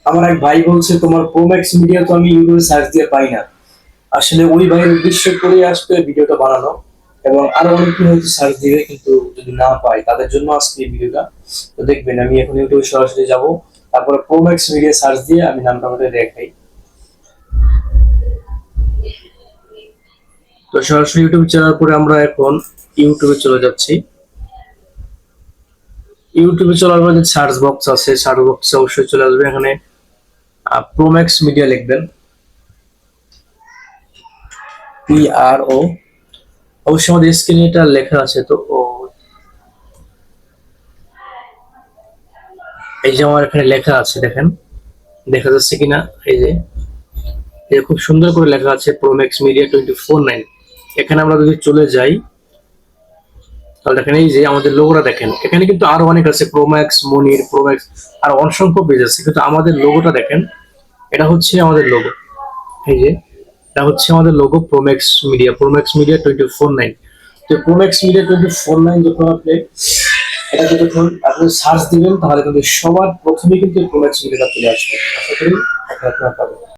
আমার এক ভাই বলছে তোমার প্রোম্যাক্স মিডিয়া তো আমি ইউটিউবে সার্চ দিয়ে পাই না। আসলে ওই ভাইয়ের উদ্দেশ্য করে আসলে ভিডিওটা বানানো, এবং আরো অনেকে হয়তো সার্চ দিবে কিন্তু যদি না পায় তাদের জন্য আজকে এই ভিডিওটা। তো দেখবেন আমি এখন ইউটিউবে সরাসরি যাব, তারপরে প্রোম্যাক্স মিডিয়া সার্চ দিয়ে আমি নামটা আমাদের দেখাই। তো সরাসরি ইউটিউব যাওয়ার পরে আমরা এখন ইউটিউবে চলে যাচ্ছি। ইউটিউবে চলার পরে যে সার্চ বক্স আছে, সার্চ বক্সে অবশ্যই চলে আসবে, এখানে প্রোম্যাক্স মিডিয়া লিখবেন, PRO। অবশ্যই আমাদের স্ক্রিনে এটা লেখা আছে। তো এই যে আমার এখানে লেখা আছে, দেখেন দেখা যাচ্ছে কিনা। এই যে খুব সুন্দর করে লেখা আছে প্রোম্যাক্স মিডিয়া 24/9। এখানে আমরা যদি চলে যাই তাহলে দেখেন এই যে আমাদের লোগোটা দেখেন, এখানে কিন্তু আরো অনেক আছে, প্রোম্যাক্স, মনির, প্রোম্যাক্স, আর অসংখ্য পেজ আছে, কিন্তু আমাদের লোগোটা দেখেন, এটা হচ্ছে আমাদের লোগো। এই যে এটা হচ্ছে আমাদের লোগো, প্রোম্যাক্স মিডিয়া 24/9। তো প্রোম্যাক্স মিডিয়া 24/9 যখন আপনি এটা যখন আপনি সার্চ দিবেন তাহলে কিন্তু সবার প্রথমে কিন্তু প্রোম্যাক্স মিডিয়াটা চলে আসবে। আশা করি আপনারা পাবেন।